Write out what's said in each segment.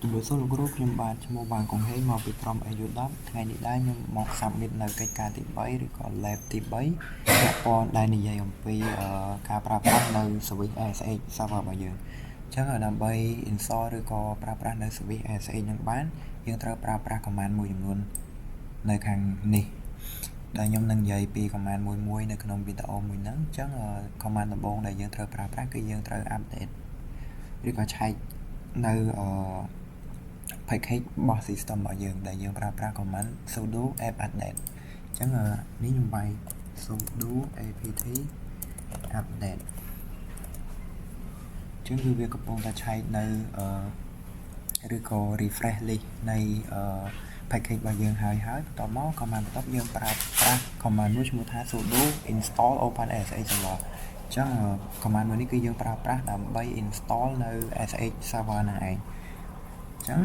ជំនួយសូលោកគ្រូខ្ញុំបាទឈ្មោះបានកងហេងមកពីក្រុម AU10 ថ្ងៃនេះដែរខ្ញុំមក submit នៅកិច្ចការទី3ឬក៏ lab ទី3ពាក់ព័ន្ធដែលនិយាយអំពីការប្រើប្រាស់នៅ service ASH server របស់យើងអញ្ចឹងដើម្បី install ឬក៏ប្រើប្រាស់នៅ service ASH នឹងបានយើងត្រូវប្រើប្រាស់ command មួយចំនួននៅខាងនេះដែលខ្ញុំនឹងនិយាយពី command មួយនៅក្នុងវីដេអូមួយហ្នឹងអញ្ចឹង command ដំបូងដែលយើងត្រូវប្រើប្រាស់គឺយើងត្រូវ update ឬក៏ឆែកនៅpackage របស់ system របស់យើងដែលយើងប្រើប្រាស់ command sudo apt update អញ្ចឹងនេះខ្ញុំបាយ sudo apt update អញ្ចឹងគឺវាកំពុងតែឆែកនៅឬក៏ refresh list នៃpackage របស់យើងហើយបន្ទាប់មក command បន្ទាប់យើងប្រើប្រាស់ command មួយឈ្មោះថា sudo install opensh server អញ្ចឹង command មួយនេះគឺយើងប្រើប្រាស់ដើម្បី install នៅ sh server ហ្នឹងឯងអញ្ចឹង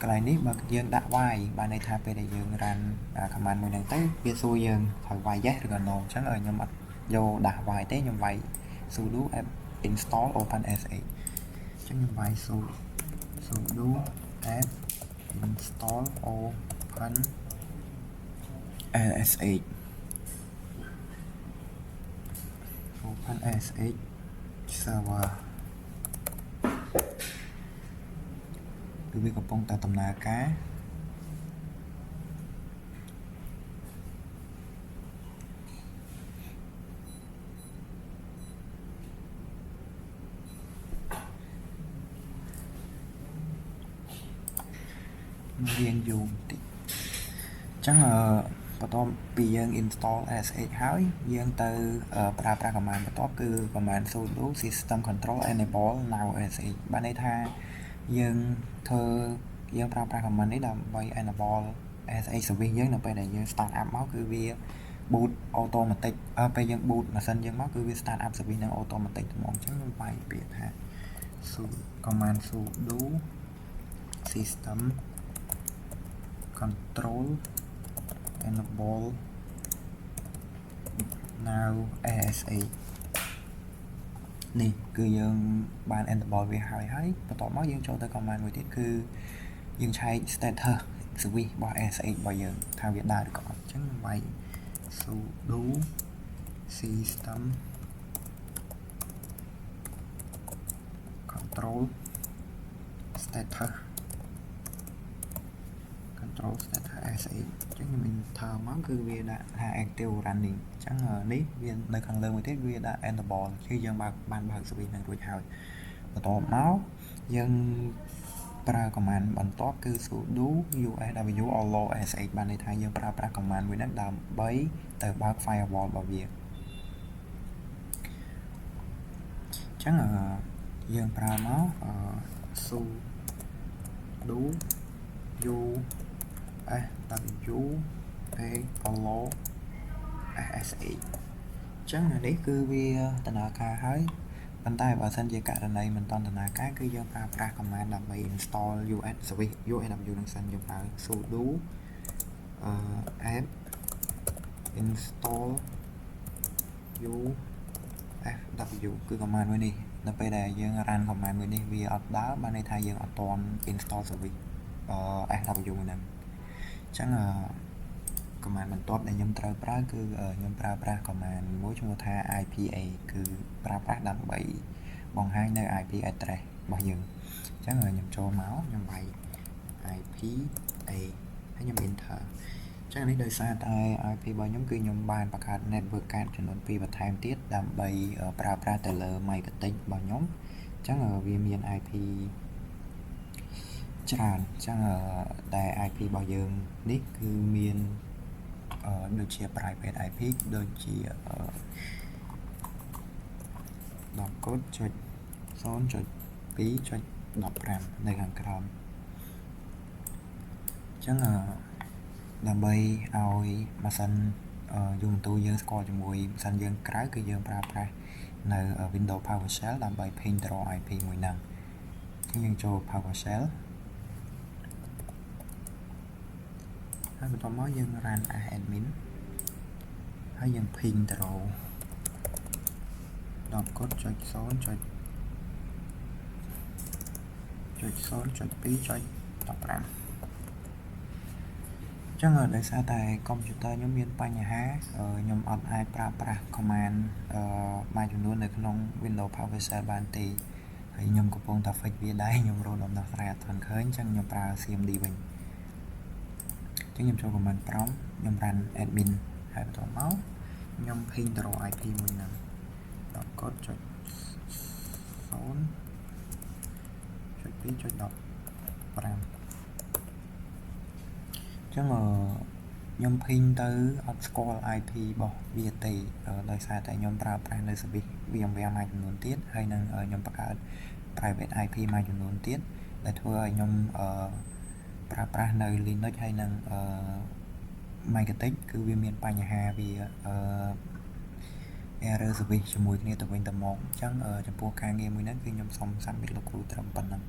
កន្លែងនេះបើយើងដាក់ y បានន័យថាពេលដែលយើង run command មួយហ្នឹងទៅវាសួរយើងត្រូវ y yes ឬក៏ no អញ្ចឹងខ្ញុំអត់យកដាក់ y ទេខ្ញុំវាយ sudo install opensh អញ្ចឹងខ្ញុំវាយ sudo apt install opensh server គឺវាកំពុងតែដំណើរការរៀងយូរបន្តិចអញ្ចឹងបន្ទាប់ពីយើង install sh ហើយយើងទៅប្រើប្រាស់ command បន្ទាប់គឺ command sudo system control enable now sh បានន័យថាយើងប្រើប្រាស់ command នេះដើម្បី enable sh service យើងនៅពេលដែលយើង start up មកគឺវា boot automatic ពេលយើង boot ម៉ាស៊ីនយើងមកគឺវា start up service នឹង automatic ហ្មងអញ្ចឹងខ្ញុំវាយពាក្យថា command sudo system control enable now sh នេះគឺយើងបាន enable វាហើយបន្ទាប់មកយើងចូលទៅ command មួយទៀតគឺយើងឆែក status service របស់ sh របស់យើងថាវាដើរឬក៏អត់អញ្ចឹងខ្ញុំវាយ sudo system control status sh អញ្ចឹងខ្ញុំ enter មកគឺវាដាក់ថា active running អញ្ចឹងនេះវានៅខាងលើមួយទៀតវាដាក់ enable គឺយើងបានបើក service នឹងរួចហើយបន្ទាប់មកយើងប្រើ command បន្ទាប់គឺ sudo usw allow sh បានន័យថាយើងប្រើប្រាស់ command មួយហ្នឹងដើម្បីទៅបើក firewall របស់វាអញ្ចឹងយើងប្រើមក sudo usw allow sh អញ្ចឹងនេះគឺវាដំណើរការហើយប៉ុន្តែបើសិនជាករណីមិនទាន់ដំណើរការគឺយើងប្រើប្រាស់ command ដើម្បី install us service usw នឹងសិនយើងប្រើ sudo apt install usw គឺ command មួយនេះនៅពេលដែលយើង run command មួយនេះវាអត់ដើរបានន័យថាយើងអត់ទាន់ install service SW ហ្នឹងអញ្ចឹងcommand បន្ទាប់ដែលខ្ញុំត្រូវប្រើគឺខ្ញុំប្រើប្រាស់ command មួយឈ្មោះថា IPA គឺប្រើប្រាស់ដើម្បីបង្ហាញនៅ IP address របស់យើងអញ្ចឹងខ្ញុំចូលមកខ្ញុំវាយ IPA ហើយខ្ញុំ enter អញ្ចឹងនេះដោយសារតែ IP របស់ខ្ញុំគឺខ្ញុំបានបង្កើត network card ចំនួន2បន្ថែមទៀតដើម្បីប្រើប្រាស់ទៅលើ MikroTik របស់ខ្ញុំអញ្ចឹងវាមាន IP ច្រើនអញ្ចឹងដែល IP របស់យើងនេះគឺមានដូចជា private IP ដូចជា 10.0.2.15 នៅខាងក្រោមអញ្ចឹងដើម្បីឲ្យម៉ាស៊ីនយូរបន្ទូយើងស្គាល់ជាមួយម៉ាស៊ីនយើងក្រៅគឺយើងប្រើប្រាស់នៅ Windows PowerShell ដើម្បី ping draw IP មួយហ្នឹងអញ្ចឹងយើងចូល PowerShell ហើយបន្ទាប់មកយើង run as admin ហើយយើង ping draw 10.0.2.15 0.2.15 ចឹងដោយសារតែកុំព្យូទ័រខ្ញុំមានបញ្ហាខ្ញុំអត់អាចប្រើប្រាស់ command មួយចំនួននៅក្នុង Windows PowerShell បានទេហើយខ្ញុំកំពុងតែ fix វាដែរខ្ញុំរកដំណោះស្រាយអត់ទាន់ឃើញចឹងខ្ញុំប្រើ CMD វិញចឹងខ្ញុំចូល command prompt ខ្ញុំ run admin ហើយបន្ទាប់មកខ្ញុំ ping ទៅរក IP មួយហ្នឹង .0.2.15 ចឹងខ្ញុំ ping ទៅអត់ស្គាល់ IP របស់វាទេដោយសារតែខ្ញុំប្រើប្រាស់នៅ service VMware មួយចំនួនទៀតហើយនឹងខ្ញុំបង្កើត private IP មួយចំនួនទៀតដែលធ្វើឲ្យខ្ញុំប្រើប្រាស់នៅ Linux ហើយនឹងMicrotik គឺវាមានបញ្ហាវាerror service ជាមួយគ្នាទៅវិញទៅមកអញ្ចឹងចំពោះការងារមួយហ្នឹងគឺខ្ញុំសូម submit លោកគ្រូត្រឹមប៉ុណ្ណឹង